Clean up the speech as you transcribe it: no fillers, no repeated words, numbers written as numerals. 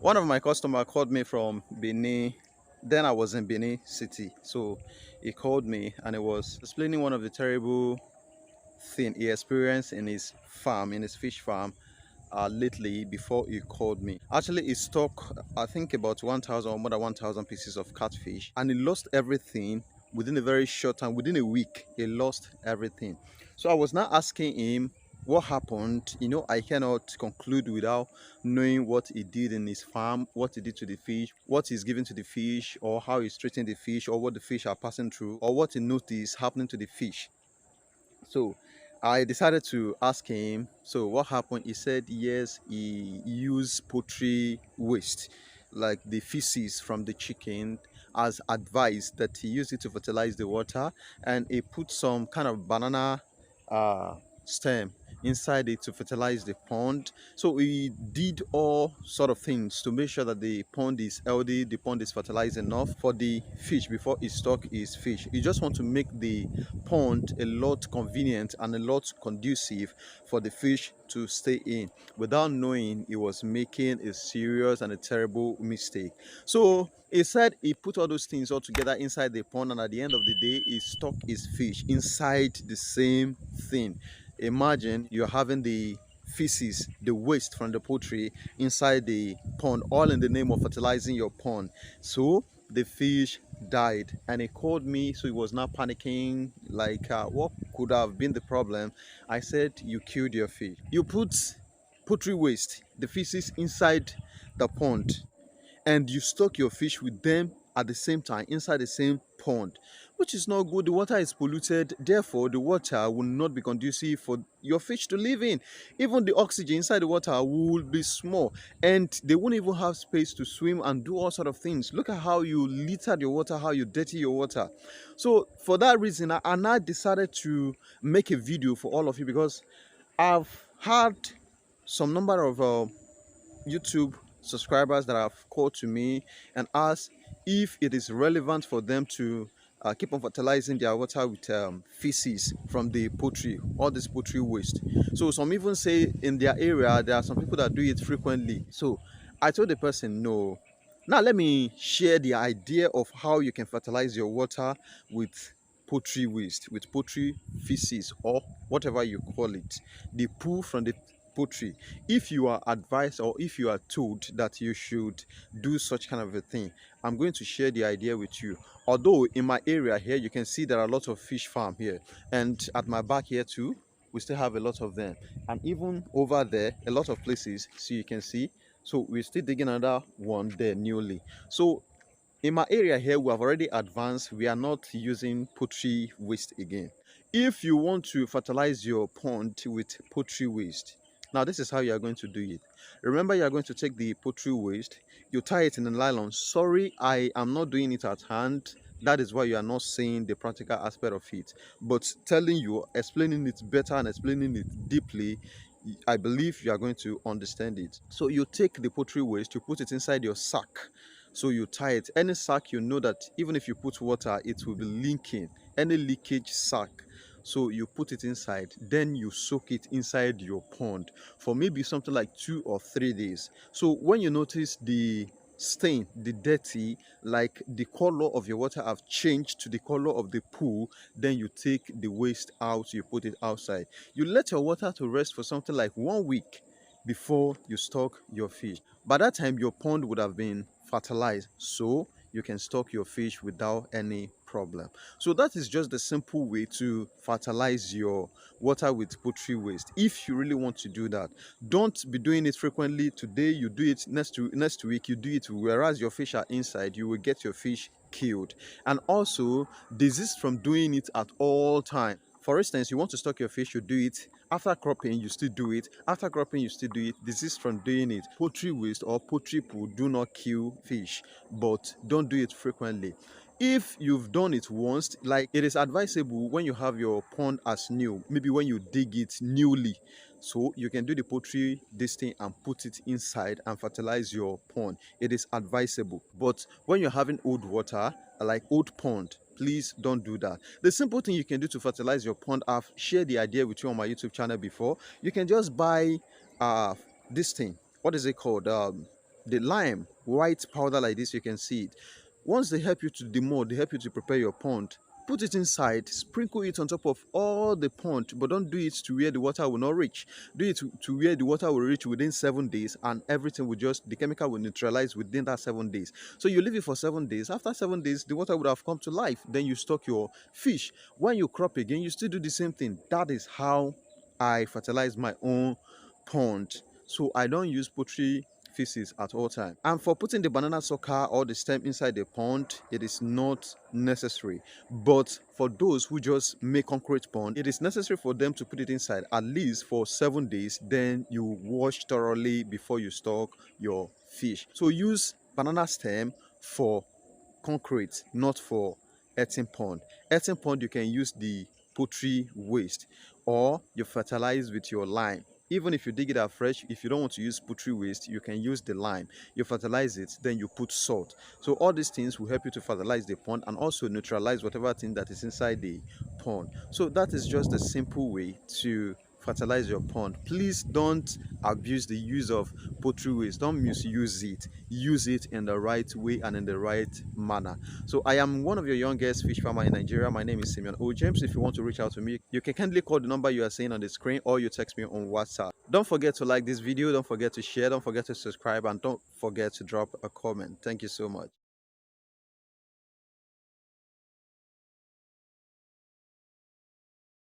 One of my customer called me from Benin. Then I was in Benin City. So he called me and he was explaining one of the terrible thing he experienced in his farm, in his fish farm, lately before he called me. Actually, he stock, I think about 1,000 or more than 1,000 pieces of catfish, and he lost everything within a very short time. Within a week, he lost everything. So I was now asking him what happened. I cannot conclude without knowing what he did in his farm, what he did to the fish, what he's giving to the fish, or how he's treating the fish, or what the fish are passing through, or what he noticed happening to the fish. So I decided to ask him, so what happened? He said, yes, he used poultry waste, like the feces from the chicken, as advice that he used it to fertilize the water, and he put some kind of banana uh, stem inside it to fertilize the pond. So we did all sort of things to make sure that the pond is healthy, the pond is fertilized enough for the fish before he stock his fish. You just want to make the pond a lot convenient and a lot conducive for the fish to stay in, without knowing he was making a serious and a terrible mistake. So he said he put all those things all together inside the pond, and at the end of the day he stuck his fish inside the same thing. Imagine you're having the feces, the waste from the poultry inside the pond, all in the name of fertilizing your pond. So the fish died, and he called me. So he was not panicking, like what could have been the problem. I said, you killed your fish. You put poultry waste, the feces, inside the pond, and you stock your fish with them at the same time inside the same pond, which is not good. The water is polluted, therefore the water will not be conducive for your fish to live in. Even the oxygen inside the water will be small, and they won't even have space to swim and do all sort of things. Look at how you littered your water, how you dirty your water. So for that reason, I now decided to make a video for all of you, because I've had some number of YouTube subscribers that have called to me and asked if it is relevant for them to keep on fertilizing their water with feces from the poultry, all this poultry waste. So some even say in their area there are some people that do it frequently. So I told the person no. Now let me share the idea of how you can fertilize your water with poultry waste, with poultry feces, or whatever you call it, the poo from the poultry. If you are advised, or if you are told that you should do such kind of a thing, I'm going to share the idea with you. Although in my area here, you can see there are a lot of fish farm here, and at my back here too, we still have a lot of them, and even over there a lot of places, so you can see. So we're still digging another one there newly. So in my area here, we have already advanced. We are not using poultry waste again. If you want to fertilize your pond with poultry waste, now this is how you are going to do it. Remember, you are going to take the poultry waste, you tie it in a nylon. Sorry, I am not doing it at hand. That is why you are not seeing the practical aspect of it. But telling you, explaining it better and explaining it deeply, I believe you are going to understand it. So you take the poultry waste, you put it inside your sack. So you tie it. Any sack, you know that even if you put water, it will be leaking. Any leakage sack. So you put it inside, then you soak it inside your pond for maybe something like 2 or 3 days. So when you notice the stain, the dirty, like the color of your water have changed to the color of the pool, then you take the waste out, you put it outside. You let your water to rest for something like 1 week before you stock your fish. By that time, your pond would have been fertilized, so you can stock your fish without any problem. So that is just the simple way to fertilize your water with poultry waste. If you really want to do that, don't be doing it frequently. Today you do it, next week you do it, whereas your fish are inside, you will get your fish killed. And also desist from doing it at all time. For instance, you want to stock your fish, you do it. After cropping, you still do it. After cropping, you still do it. Desist from doing it. Poultry waste or poultry poo do not kill fish, but don't do it frequently. If you've done it once, like, it is advisable when you have your pond as new, maybe when you dig it newly, so you can do the poultry this thing and put it inside and fertilize your pond. It is advisable. But when you're having old water, like old pond, please don't do that. The simple thing you can do to fertilize your pond, I've shared the idea with you on my YouTube channel before. You can just buy this thing, what is it called, the lime, white powder like this, you can see it. Once they help you to demold, they help you to prepare your pond. Put it inside, sprinkle it on top of all the pond, but don't do it to where the water will not reach. Do it to where the water will reach within 7 days, and everything will just, the chemical will neutralize within that 7 days. So you leave it for 7 days. After 7 days, the water would have come to life. Then you stock your fish. When you crop again, you still do the same thing. That is how I fertilize my own pond. So I don't use poultry feces at all time. And for putting the banana sucker or the stem inside the pond, it is not necessary. But for those who just make concrete pond, it is necessary for them to put it inside at least for 7 days. Then you wash thoroughly before you stock your fish. So use banana stem for concrete, not for earthen pond. Earthen pond, you can use the poultry waste, or you fertilize with your lime. Even if you dig it out fresh, if you don't want to use poultry waste, you can use the lime. You fertilize it, then you put salt. So all these things will help you to fertilize the pond and also neutralize whatever thing that is inside the pond. So that is just a simple way to fertilize your pond. Please don't abuse the use of poultry waste. Don't misuse it. Use it in the right way and in the right manner. So I am one of your youngest fish farmer in Nigeria. My name is Simeon O. James. If you want to reach out to me, you can kindly call the number you are seeing on the screen, or you text me on WhatsApp. Don't forget to like this video. Don't forget to share. Don't forget to subscribe, and don't forget to drop a comment. Thank you so much.